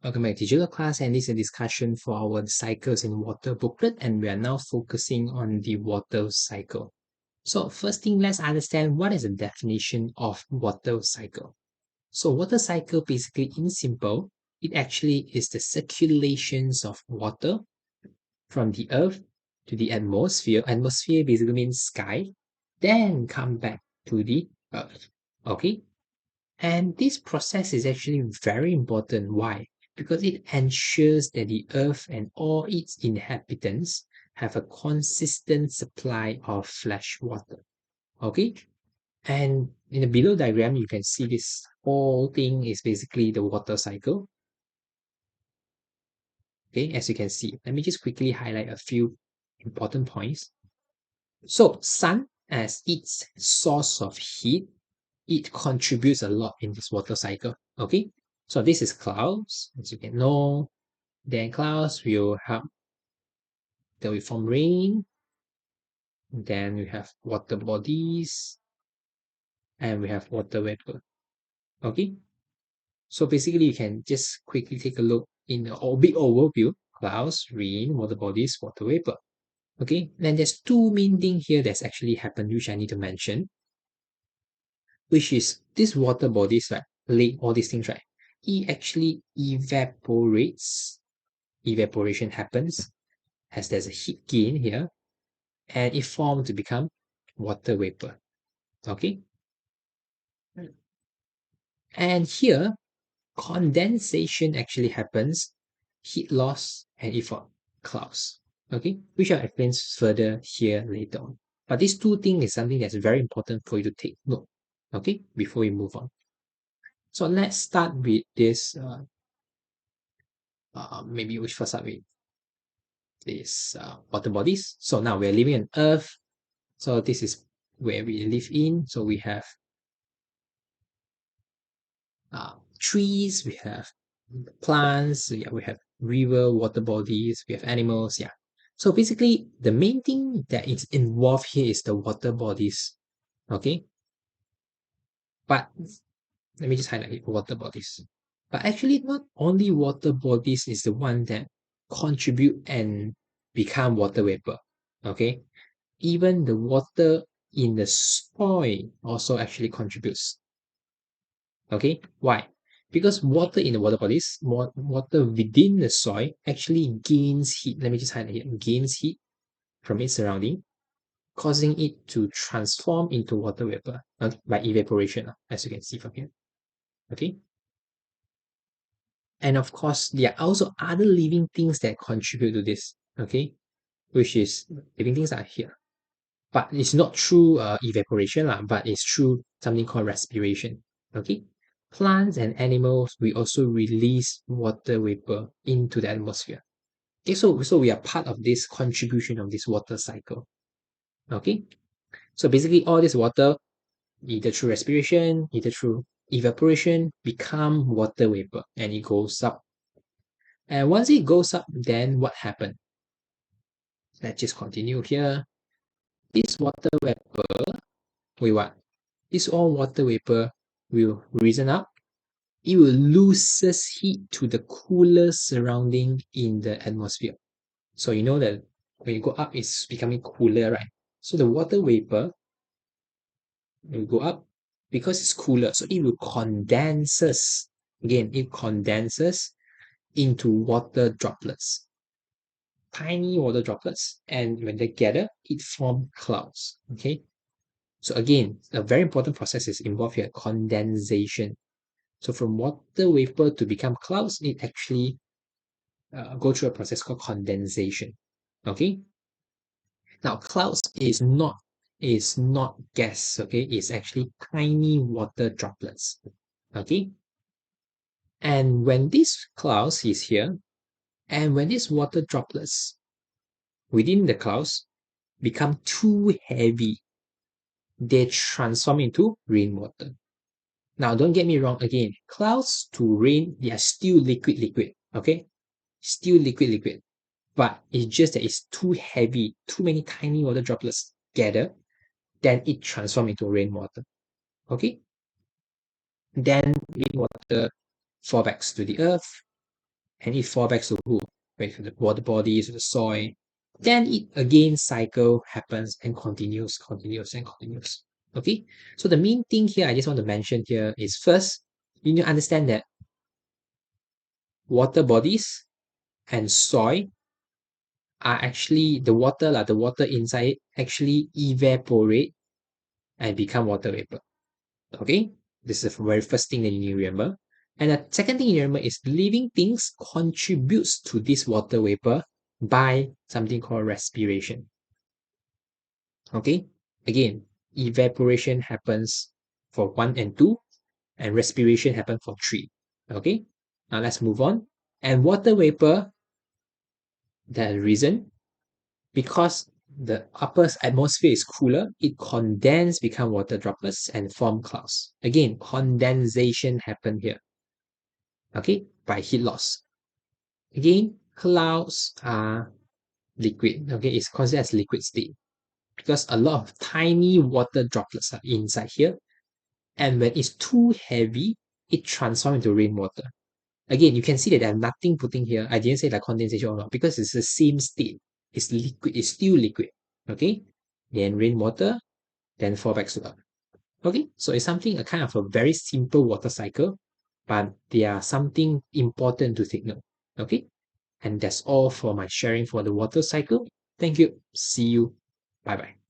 Welcome back to digital class, and this is a discussion for our cycles in water booklet, and we are now focusing on the water cycle. So first thing, let's understand what is the definition of water cycle. So water cycle basically in simple, it actually is the circulations of water from the earth to the atmosphere. Atmosphere basically means sky, then come back to the earth. Okay? And this process is actually very important. Why? Because it ensures that the earth and all its inhabitants have a consistent supply of fresh water. Okay? And in the below diagram, you can see this whole thing is basically the water cycle. Okay, as you can see, let me just quickly highlight a few important points. So, sun as its source of heat, it contributes a lot in this water cycle. Okay, so this is clouds, as you can know. Then clouds will help, they will form rain. Then we have water bodies, and we have water vapor. Okay, so basically you can just quickly take a look in a big overview: clouds, rain, water bodies, water vapor. Okay, then there's two main things here that's actually happened, which I need to mention, which is this water bodies, right? Lake, all these things, right? It actually evaporates. Evaporation happens as there's a heat gain here, and it forms to become water vapor. Okay, and here condensation actually happens, heat loss, and it forms clouds. Okay, which I'll explain further here later on. But these two things is something that's very important for you to take note. Okay, before we move on. So let's start with this. Maybe we first start with this water bodies. So now we're living on Earth. So this is where we live in. So we have trees, we have plants, yeah, we have river, water bodies, we have animals, yeah. So basically, the main thing that is involved here is the water bodies, okay? But let me just highlight it, water bodies. But actually, not only water bodies is the one that contribute and become water vapor, okay? Even the water in the soil also actually contributes. Okay, why? Because water in the water bodies, water within the soil actually gains heat. Let me just highlight here, gains heat from its surrounding, causing it to transform into water vapor, okay, by evaporation, as you can see from here. Okay. And of course, there are also other living things that contribute to this, okay, which is living things are here. But it's not through evaporation, but it's through something called respiration. Okay, plants and animals we also release water vapor into the atmosphere. Okay, so we are part of this contribution of this water cycle. Okay, so basically all this water, either through respiration, either through evaporation, become water vapor, and it goes up. And once it goes up, then what happened? Let's just continue here. This water vapor, wait, what? This all water vapor will risen up. It will loses heat to the cooler surrounding in the atmosphere. So you know that when you go up, it's becoming cooler, right? So the water vapor will go up because it's cooler. So it will condenses. Again, it condenses into water droplets, tiny water droplets. And when they gather, it forms clouds. Okay. So again, a very important process is involved here, condensation. So from water vapor to become clouds, it actually go through a process called condensation. Okay. Now clouds is not gas. Okay, it's actually tiny water droplets. Okay. And when this clouds is here, and when these water droplets within the clouds become too heavy, they transform into rainwater. Now, don't get me wrong again. Clouds to rain, they are still liquid, okay? Still liquid. But it's just that it's too heavy, too many tiny water droplets gather, then it transforms into rainwater, okay? Then rainwater fall back to the earth, and it fall back to who? Back to the water bodies, to the soil. Then it again cycle happens and continues and continues. Okay, so the main thing here I just want to mention here is first, you need to understand that water bodies and soil are actually the water inside it actually evaporate and become water vapor. Okay, this is the very first thing that you need to remember. And the second thing you remember is living things contributes to this water vapor by something called respiration. Okay, again, evaporation happens for 1 and 2, and respiration happens for 3. Okay, now let's move on. And water vapor, the reason, because the upper atmosphere is cooler, it condense, become water droplets and form clouds. Again, condensation happen here. Okay, by heat loss. Again, clouds are liquid. Okay, it's considered as liquid state because a lot of tiny water droplets are inside here. And when it's too heavy, it transforms into rainwater. Again, you can see that there's nothing putting here. I didn't say like condensation or not because it's the same state. It's liquid, it's still liquid. Okay, then rainwater, then fall back to earth. Okay, so it's something a kind of a very simple water cycle, but they are something important to take note. Okay, and that's all for my sharing for the water cycle. Thank you. See you. Bye bye.